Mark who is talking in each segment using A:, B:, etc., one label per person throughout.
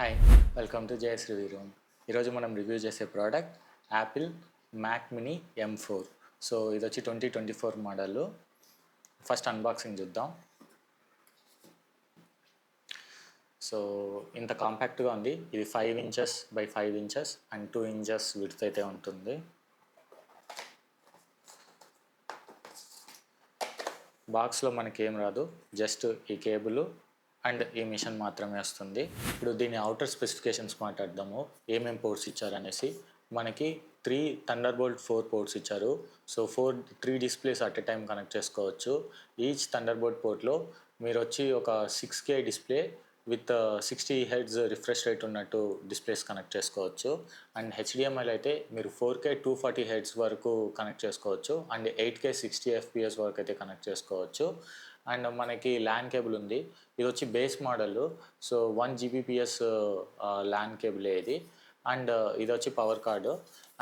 A: Hi, welcome to Jayas review room. ఈరోజు మనం review చేసే product Apple Mac mini M4. So ఇది వచ్చి 2024 మోడల్. ఫస్ట్ అన్బాక్సింగ్ చూద్దాం. సో ఇంత కాంపాక్ట్గా ఉంది. ఇది 5 inches by 5 inches and 2 inches width అయితే ఉంటుంది. బాక్స్లో మనకి ఏం రాదు, జస్ట్ ఈ కేబుల్ అండ్ ఈ మిషన్ మాత్రమే వస్తుంది. ఇప్పుడు దీని అవుటర్ స్పెసిఫికేషన్స్ మాట్లాడదాము, ఏమేమి పోర్ట్స్ ఇచ్చారనేసి. మనకి 3 థండర్బోల్ట్ 4 పోర్ట్స్ ఇచ్చారు. So 3 displays at a time connect చేసుకోవచ్చు. ఈచ్ థండర్బోల్ట్ పోర్ట్లో మీరు వచ్చి ఒక 6K display with 60 Hz refresh rate ఉన్నట్టు డిస్ప్లేస్ కనెక్ట్ చేసుకోవచ్చు. అండ్ HDMI అయితే మీరు 4K 240 Hz వరకు కనెక్ట్ చేసుకోవచ్చు. అండ్ 8K 60 FPS వరకు అయితే కనెక్ట్ చేసుకోవచ్చు. అండ్ మనకి ల్యాన్ కేబుల్ ఉంది. ఇది వచ్చి base model. So 1 Gbps LAN కేబులే ఇది. అండ్ ఇది వచ్చి పవర్ కార్డు.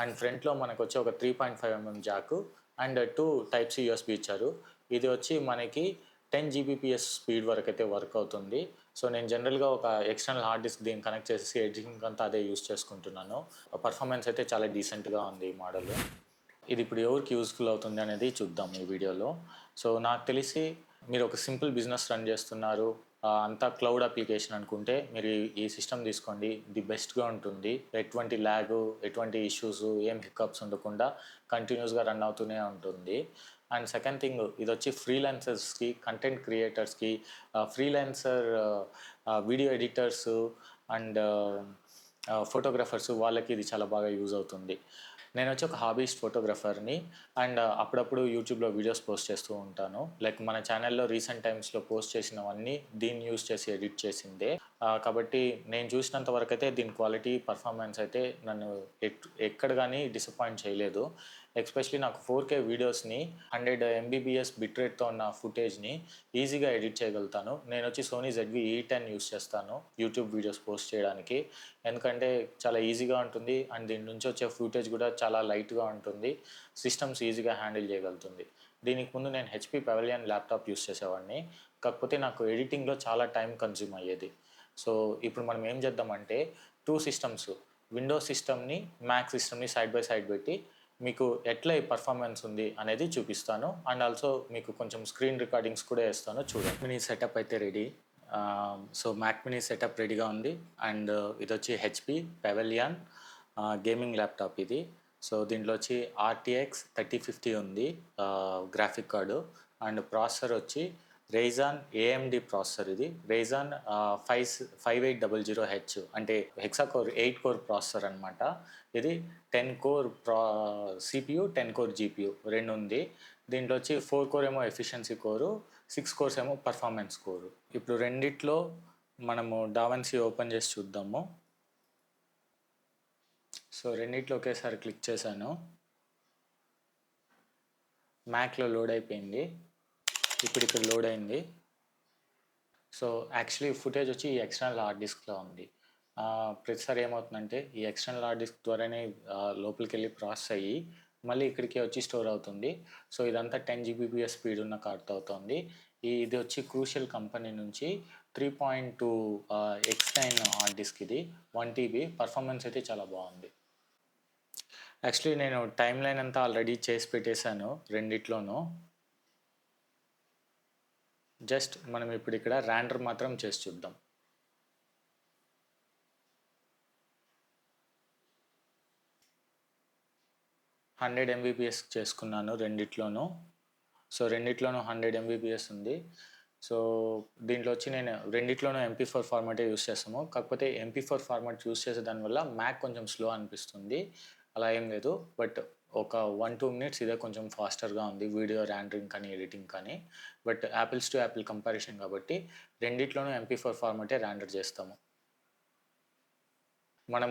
A: అండ్ ఫ్రంట్లో మనకు వచ్చి ఒక 3.5mm జాకు అండ్ 2 Type-C USB ఇచ్చారు. ఇది వచ్చి మనకి 10 Gbps స్పీడ్ వరకు అయితే వర్క్ అవుతుంది. సో నేను జనరల్గా ఒక ఎక్స్టర్నల్ హార్డ్ డిస్క్ దీన్ని కనెక్ట్ చేసి ఎడిటింగ్ అంతా అదే యూస్ చేసుకుంటున్నాను. పర్ఫార్మెన్స్ అయితే చాలా డీసెంట్గా ఉంది ఈ మోడల్. ఇది ఇప్పుడు ఎవరికి యూస్ఫుల్ అవుతుంది అనేది చూద్దాం ఈ వీడియోలో. సో నాకు తెలిసి మీరు ఒక సింపుల్ బిజినెస్ రన్ చేస్తున్నారు, అంతా క్లౌడ్ అప్లికేషన్ అనుకుంటే మీరు ఈ సిస్టమ్ తీసుకోండి. ది బెస్ట్గా ఉంటుంది. ఎటువంటి ల్యాగ్, ఎటువంటి ఇష్యూస్, ఏం హిక్అప్స్ ఉండకుండా కంటిన్యూస్గా రన్ అవుతూనే ఉంటుంది. అండ్ సెకండ్ థింగ్, ఇది వచ్చి ఫ్రీలాన్సర్స్కి, కంటెంట్ క్రియేటర్స్కి, freelancer video editors and photographers వాళ్ళకి ఇది చాలా బాగా యూజ్ అవుతుంది. నేను వచ్చి ఒక హాబీస్ట్ ఫోటోగ్రఫర్ని అండ్ అప్పుడప్పుడు యూట్యూబ్లో వీడియోస్ పోస్ట్ చేస్తూ ఉంటాను. లైక్ మన ఛానల్లో రీసెంట్ టైమ్స్లో పోస్ట్ చేసినవన్నీ దీన్ని యూజ్ చేసి ఎడిట్ చేసిందే. కాబట్టి నేను చూసినంత వరకు అయితే దీని క్వాలిటీ, పర్ఫార్మెన్స్ అయితే నన్ను ఎక్కడ కానీ డిసప్పాయింట్ చేయలేదు. ఎస్పెషలీ నాకు 4K వీడియోస్ని 100 MBPS బిట్ రేట్తో ఉన్న ఫుటేజ్ని ఈజీగా ఎడిట్ చేయగలుగుతాను. నేను వచ్చి సోనీ ZV-E10 యూస్ చేస్తాను యూట్యూబ్ వీడియోస్ పోస్ట్ చేయడానికి. ఎందుకంటే చాలా ఈజీగా ఉంటుంది అండ్ దీని నుంచి వచ్చే ఫుటేజ్ కూడా చాలా లైట్గా ఉంటుంది. సిస్టమ్స్ ఈజీగా హ్యాండిల్ చేయగలుగుతుంది. దీనికి ముందు నేను HP Pavilion ల్యాప్టాప్ యూస్ చేసేవాడిని. కాకపోతే నాకు ఎడిటింగ్లో చాలా టైం కన్జ్యూమ్ అయ్యేది. సో ఇప్పుడు మనం ఏం చేద్దామంటే 2 సిస్టమ్స్, విండోస్ సిస్టమ్ని, మ్యాక్ సిస్టమ్ని సైడ్ బై సైడ్ పెట్టి మీకు ఎట్లా ఈ పర్ఫార్మెన్స్ ఉంది అనేది చూపిస్తాను. అండ్ ఆల్సో మీకు కొంచెం స్క్రీన్ రికార్డింగ్స్ కూడా వేస్తాను, చూడండి. మినీ సెటప్ అయితే ready. So Mac mini setup రెడీగా ఉంది. అండ్ ఇది వచ్చి HP Pavilion గేమింగ్ ల్యాప్టాప్ ఇది. సో దీంట్లో వచ్చి RTX 3050 ఉంది గ్రాఫిక్ కార్డు. అండ్ ప్రాసెసర్ వచ్చి Ryzen AMD ప్రాసెసర్. ఇది Ryzen 5800H అంటే హెక్సా కోర్ 8 కోర్ ప్రాసెసర్ అనమాట. ఇది 10 కోర్ CPU, 10 కోర్ GPU రెండు ఉంది. దీంట్లో వచ్చి 4 కోర్ ఏమో ఎఫిషియన్సీ కోరు, 6 కోర్స్ ఏమో పర్ఫార్మెన్స్ కోరు. ఇప్పుడు రెండిట్లో మనము DaVinci ఓపెన్ చేసి చూద్దాము. సో రెండిట్లో ఒకేసారి క్లిక్ చేశాను. మ్యాక్లో లోడ్ అయిపోయింది. ఇప్పుడు ఇక్కడ లోడ్ అయింది. సో యాక్చువల్లీ ఫుటేజ్ వచ్చి ఈ ఎక్స్టర్నల్ హార్డ్ డిస్క్లో ఉంది. ప్రతిసారి ఏమవుతుందంటే ఈ ఎక్స్టర్నల్ హార్డ్ డిస్క్ ద్వారానే లోపలికి వెళ్ళి ప్రాసెస్ అయ్యి మళ్ళీ ఇక్కడికి వచ్చి స్టోర్ అవుతుంది. సో ఇదంతా 10 Gbps స్పీడ్ ఉన్న కార్డ్తో అవుతుంది. ఇది వచ్చి క్రూషియల్ కంపెనీ నుంచి 3.2 X9 హార్డ్ డిస్క్. ఇది 1 TB. పర్ఫార్మెన్స్ అయితే చాలా బాగుంది. యాక్చువల్లీ నేను టైమ్ లైన్ అంతా ఆల్రెడీ చేసి పెట్టేశాను రెండిట్లోనూ. జస్ట్ మనం ఇప్పుడు ఇక్కడ ర్యాండర్ మాత్రం చేసి చూద్దాం. హండ్రెడ్ MBPS చేసుకున్నాను రెండిట్లోనూ. సో రెండిట్లోనూ 100 MBPS ఉంది. సో దీంట్లో వచ్చి నేను రెండిట్లోనూ MP4 ఫార్మాటే యూస్ చేస్తాము. కాకపోతే MP4 ఫార్మాట్ యూస్ చేసే దానివల్ల మ్యాక్ కొంచెం స్లో అనిపిస్తుంది. అలా ఏం లేదు, బట్ ఒక 1-2 మినిట్స్ ఇదే కొంచెం ఫాస్టర్గా ఉంది వీడియో ర్యాండరింగ్ కానీ ఎడిటింగ్ కానీ. But apples to Apple comparison కాబట్టి రెండిట్లోనూ MP4 ఫార్మాటే ర్యాండర్ చేస్తాము. మనం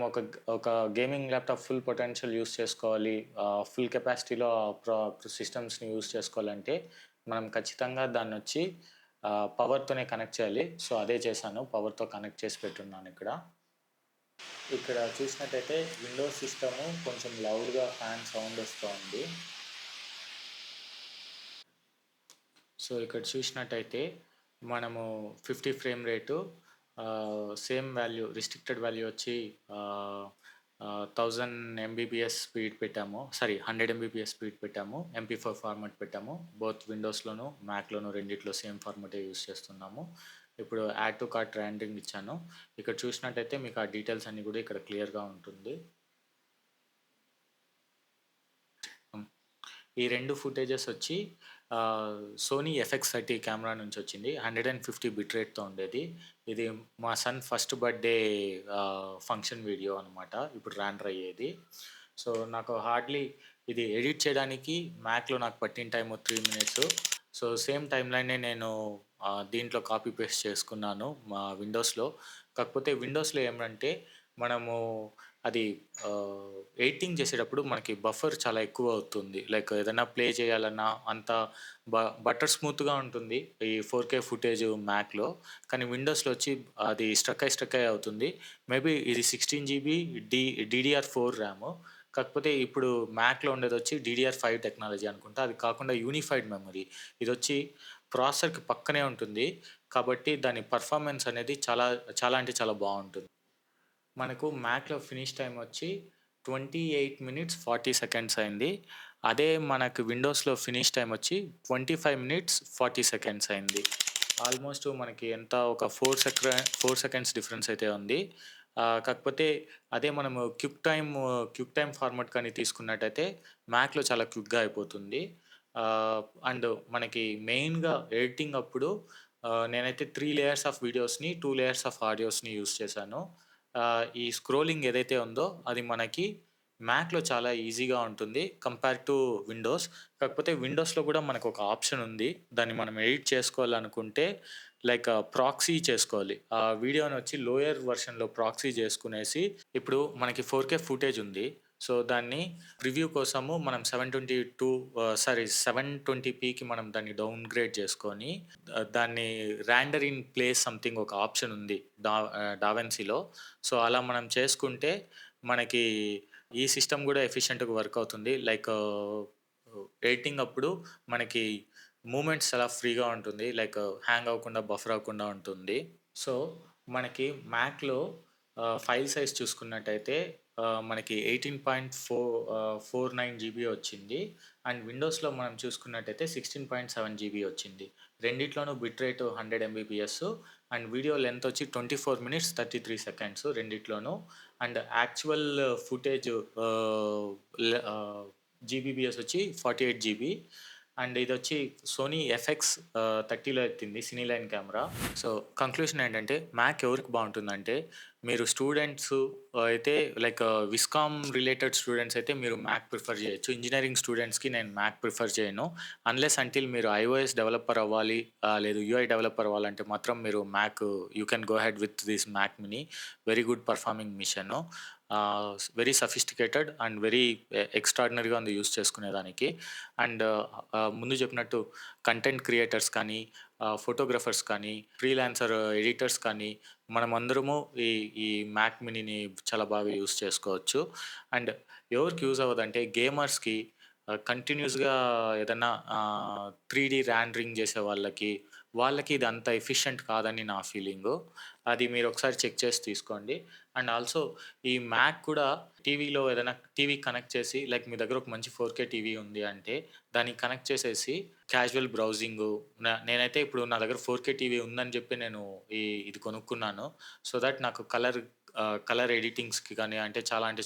A: ఒక gaming laptop full potential use చేసుకోవాలి, ఫుల్ కెపాసిటీలో సిస్టమ్స్ని యూస్ చేసుకోవాలంటే మనం ఖచ్చితంగా దాన్ని వచ్చి పవర్తోనే కనెక్ట్ చేయాలి. సో అదే చేశాను, పవర్తో కనెక్ట్ చేసి పెట్టున్నాను. ఇక్కడ చూసినట్టయితే విండోస్ సిస్టము కొంచెం లౌడ్గా ఫ్యాన్ సౌండ్ వస్తూ ఉంది. సో ఇక్కడ చూసినట్టయితే మనము 50 frame rate same value restricted value వచ్చి 1000 ఎంబీపీఎస్ స్పీడ్ పెట్టాము, సారీ 100 ఎంబీపీఎస్ స్పీడ్ పెట్టాము, MP4 ఫార్మాట్ పెట్టాము. బోత్ విండోస్లోను మ్యాక్లోను రెండిట్లో సేమ్ ఫార్మాటే యూస్ చేస్తున్నాము. ఇప్పుడు యాడ్ టు కార్ట్ ర్యాండరింగ్ ఇచ్చాను. ఇక్కడ చూసినట్టయితే మీకు ఆ డీటెయిల్స్ అన్నీ కూడా ఇక్కడ క్లియర్గా ఉంటుంది. ఈ రెండు ఫుటేజెస్ వచ్చి సోనీ FX30 కెమెరా నుంచి వచ్చింది. 150 బిట్ రేట్తో ఉండేది. ఇది మా son first birthday function video అనమాట, ఇప్పుడు ర్యాండర్ అయ్యేది. సో నాకు హార్డ్లీ ఇది ఎడిట్ చేయడానికి మ్యాక్లో నాకు పట్టిన time 3 minutes. So same time లైనే నేను దీంట్లో కాపీ పేస్ట్ చేసుకున్నాను మా విండోస్లో. కాకపోతే విండోస్లో ఏమంటే మనము అది ఎడిటింగ్ చేసేటప్పుడు మనకి బఫర్ చాలా ఎక్కువ అవుతుంది. లైక్ ఏదైనా ప్లే చేయాలన్నా అంత బటర్ స్మూత్గా ఉంటుంది ఈ 4K ఫుటేజ్ మ్యాక్లో. కానీ విండోస్లో వచ్చి అది స్ట్రక్ అయి అవుతుంది. మేబీ ఇది 16 GB DDR4 ర్యామ్. కాకపోతే ఇప్పుడు మ్యాక్లో ఉండేది వచ్చి DDR5 టెక్నాలజీ అనుకుంటా. అది కాకుండా యూనిఫైడ్ మెమరీ. ఇది వచ్చి ప్రాసెసర్కి పక్కనే ఉంటుంది కాబట్టి దాని పర్ఫార్మెన్స్ అనేది చాలా చాలా అంటే చాలా బాగుంటుంది. మనకు మ్యాక్లో ఫినిష్ టైం వచ్చి 28 మినిట్స్ 40 సెకండ్స్ అయింది. అదే మనకు విండోస్లో ఫినిష్ టైం వచ్చి 25 మినిట్స్ 40 సెకండ్స్ అయింది. ఆల్మోస్ట్ మనకి ఎంత ఒక 4 సెకండ్స్ డిఫరెన్స్ అయితే ఉంది. కాకపోతే అదే మనము క్విక్ టైమ్ ఫార్మాట్ కానీ తీసుకున్నట్టయితే మ్యాక్లో చాలా క్విక్గా అయిపోతుంది. అండ్ మనకి మెయిన్గా ఎడిటింగ్ అప్పుడు నేనైతే 3 లేయర్స్ ఆఫ్ వీడియోస్ని 2 లేయర్స్ ఆఫ్ ఆడియోస్ని యూస్ చేశాను. ఈ స్క్రోలింగ్ ఏదైతే ఉందో అది మనకి మ్యాక్లో చాలా ఈజీగా ఉంటుంది కంపేర్ టు విండోస్. కాకపోతే విండోస్లో కూడా మనకు ఒక ఆప్షన్ ఉంది. దాన్ని మనం ఎడిట్ చేసుకోవాలనుకుంటే లైక్ ప్రాక్సీ చేసుకోవాలి. ఆ వీడియోని వచ్చి లోయర్ వర్షన్లో ప్రాక్సీ చేసుకునేసి ఇప్పుడు మనకి 4K ఫుటేజ్ ఉంది. సో దాన్ని ప్రివ్యూ కోసము మనం 720pకి మనం దాన్ని డౌన్గ్రేడ్ చేసుకొని దాన్ని ర్యాండర్ ఇన్ ప్లేస్ సంథింగ్ ఒక ఆప్షన్ ఉంది డావెన్సీలో. సో అలా మనం చేసుకుంటే మనకి ఈ సిస్టమ్ కూడా ఎఫిషియెంట్గా వర్క్ అవుతుంది. లైక్ ఎడిటింగ్ అప్పుడు మనకి మూమెంట్స్ చాలా ఫ్రీగా ఉంటుంది, లైక్ హ్యాంగ్ అవ్వకుండా బఫర్ అవ్వకుండా ఉంటుంది. సో మనకి మ్యాక్లో ఫైల్ సైజ్ చూసుకున్నట్టయితే మనకి 18.49 GB వచ్చింది. అండ్ విండోస్లో మనం చూసుకున్నట్టయితే 16.7 GB వచ్చింది. రెండిట్లోనూ bit rate 100 MBPS and video length వచ్చి 24 మినిట్స్ 33 సెకండ్స్ రెండిట్లోనూ. అండ్ యాక్చువల్ ఫుటేజ్ GBBS వచ్చి 48 GB. అండ్ ఇది వచ్చి సోనీ FX30లో ఎత్తింది సినీ లైన్ కెమెరా. సో కంక్లూషన్ ఏంటంటే మ్యాక్ ఎవరికి బాగుంటుందంటే మీరు స్టూడెంట్స్ అయితే లైక్ విస్కామ్ రిలేటెడ్ స్టూడెంట్స్ అయితే మీరు మ్యాక్ ప్రిఫర్ చేయొచ్చు. ఇంజనీరింగ్ స్టూడెంట్స్కి నేను మ్యాక్ ప్రిఫర్ చేయను. అన్లెస్ అంటిల్ మీరు iOS డెవలపర్ అవ్వాలి లేదు UI డెవలపర్ అవ్వాలంటే మాత్రం మీరు Mac you can go head with this Mac mini. Very good performing machine, very sophisticated and very ఎక్స్ట్రాడినరీగా ఉంది యూస్ చేసుకునేదానికి. అండ్ ముందు చెప్పినట్టు కంటెంట్ క్రియేటర్స్ కానీ ఫోటోగ్రఫర్స్ కానీ ఫ్రీలాన్సర్ ఎడిటర్స్ కానీ మనమందరము ఈ మ్యాక్ మినీని చాలా బాగా యూస్ చేసుకోవచ్చు. అండ్ ఎవరికి యూజ్ అవ్వదంటే గేమర్స్కి, కంటిన్యూస్గా ఏదన్నా 3D ర్యాండరింగ్ చేసే వాళ్ళకి ఇది అంత ఎఫిషియెంట్ కాదని నా ఫీలింగు. అది మీరు ఒకసారి చెక్ చేసి తీసుకోండి. అండ్ ఆల్సో ఈ మ్యాక్ కూడా టీవీలో ఏదైనా టీవీ కనెక్ట్ చేసి లైక్ మీ దగ్గర ఒక మంచి 4K టీవీ ఉంది అంటే దానికి కనెక్ట్ చేసేసి క్యాజువల్ బ్రౌజింగు. నేనైతే ఇప్పుడు నా దగ్గర 4K టీవీ ఉందని చెప్పి నేను ఇది కొనుక్కున్నాను. సో దట్ నాకు కలర్ ఎడిటింగ్స్కి కానీ అంటే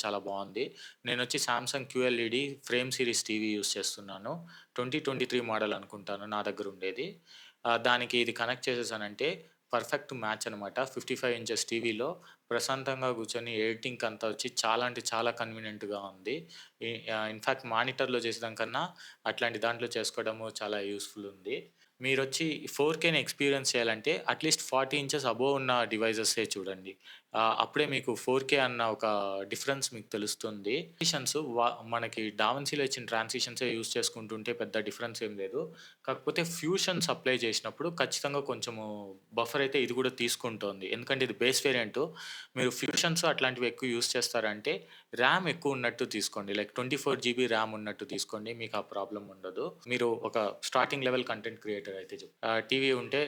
A: చాలా బాగుంది. నేను వచ్చి Samsung QLED frame series TV use చేస్తున్నాను. 2023 మోడల్ అనుకుంటాను నా దగ్గర ఉండేది. దానికి ఇది కనెక్ట్ చేసేసానంటే పర్ఫెక్ట్ మ్యాచ్ అనమాట. 55 ఇంచెస్ టీవీలో ప్రశాంతంగా కూర్చొని ఎడిటింగ్కి అంతా వచ్చి చాలా అంటే చాలా కన్వీనియంట్గా ఉంది. ఇన్ఫ్యాక్ట్ మానిటర్లో చేసేదానికన్నా అట్లాంటి దాంట్లో చేసుకోవడము చాలా యూస్ఫుల్ ఉంది. మీరు వచ్చి 4Kని ఎక్స్పీరియన్స్ చేయాలంటే అట్లీస్ట్ 40 ఇంచెస్ అబోవ్ ఉన్న డివైజెసే చూడండి. అప్పుడే మీకు 4K అన్న ఒక డిఫరెన్స్ మీకు తెలుస్తుంది. ట్రాన్సిషన్స్ మనకి డావిన్సీలో ఇచ్చిన ట్రాన్సిషన్సే యూజ్ చేసుకుంటుంటే పెద్ద డిఫరెన్స్ ఏం లేదు. కాకపోతే ఫ్యూషన్స్ అప్లై చేసినప్పుడు ఖచ్చితంగా కొంచెము బఫర్ అయితే ఇది కూడా తీసుకుంటోంది. ఎందుకంటే ఇది బేస్ వేరియంటు. మీరు ఫ్యూషన్స్ అట్లాంటివి ఎక్కువ యూజ్ చేస్తారంటే ర్యామ్ ఎక్కువ ఉన్నట్టు తీసుకోండి. లైక్ 24 జీబీ ర్యామ్ ఉన్నట్టు తీసుకోండి. మీకు ఆ ప్రాబ్లమ్ ఉండదు. మీరు ఒక స్టార్టింగ్ లెవెల్ కంటెంట్ క్రియేటర్ అయితే టీవీ ఉంటే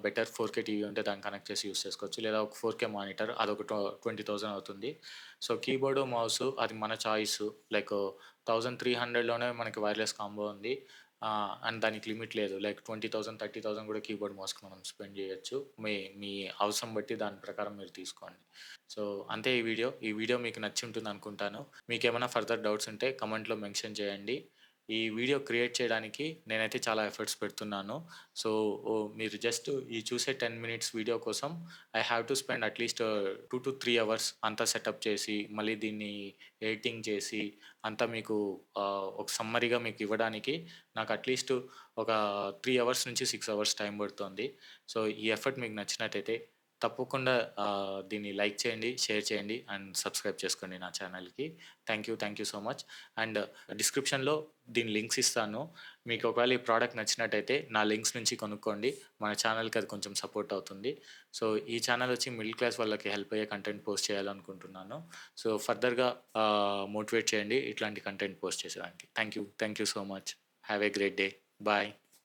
A: బెటర్. 4K టీవీ ఉంటే దాన్ని కనెక్ట్ చేసి యూజ్ చేసుకోవచ్చు. లేదా ఒక 4K మానిటర్ అదొక 20,000 అవుతుంది. సో కీబోర్డు, మౌసు అది మన చాయిస్. లైక్ 1300లోనే మనకి వైర్‌లెస్ కాంబో ఉంది. అండ్ దానికి లిమిట్ లేదు. లైక్ 20,000, 30,000 కూడా కీబోర్డ్, మౌస్‌కి మనం స్పెండ్ చేయొచ్చు. మీ మీ అవసరం బట్టి దాని ప్రకారం మీరు తీసుకోండి. సో అంతే ఈ వీడియో. ఈ వీడియో మీకు నచ్చి ఉంటుందనుకుంటాను. మీకేమైనా ఫర్దర్ డౌట్స్ ఉంటే కమెంట్‌లో మెన్షన్ చేయండి. ఈ వీడియో క్రియేట్ చేయడానికి నేనైతే చాలా ఎఫర్ట్స్ పెడుతున్నాను. సో మీరు జస్ట్ ఈ చూసే 10 మినిట్స్ వీడియో కోసం I have to spend at least 2-3 hours అంతా సెటప్ చేసి, మళ్ళీ దీన్ని ఎడిటింగ్ చేసి, అంతా మీకు ఒక సమ్మరీగా మీకు ఇవ్వడానికి నాకు అట్‌లీస్ట్ ఒక 3 అవర్స్ నుంచి 6 అవర్స్ టైం పడుతోంది. సో ఈ ఎఫర్ట్ మీకు నచ్చినట్టయితే తప్పకుండా దీన్ని లైక్ చేయండి, షేర్ చేయండి అండ్ సబ్స్క్రైబ్ చేసుకోండి నా ఛానల్‌కి. Thank you so much. And డిస్క్రిప్షన్‌లో దీని లింక్స్ ఇస్తాను. మీకు ఒకవేళ ఈ ప్రోడక్ట్ నచ్చినట్టయితే నా లింక్స్ నుంచి కొనుక్కోండి. మన ఛానల్‌కి అది కొంచెం సపోర్ట్ అవుతుంది. సో ఈ ఛానల్ వచ్చి మిడిల్ క్లాస్ వాళ్ళకి హెల్ప్ అయ్యే కంటెంట్ పోస్ట్ చేయాలనుకుంటున్నాను. సో ఫర్దర్‌గా మోటివేట్ చేయండి ఇట్లాంటి కంటెంట్ పోస్ట్ చేసేదానికి. Thank you so much. Have a great day. Bye.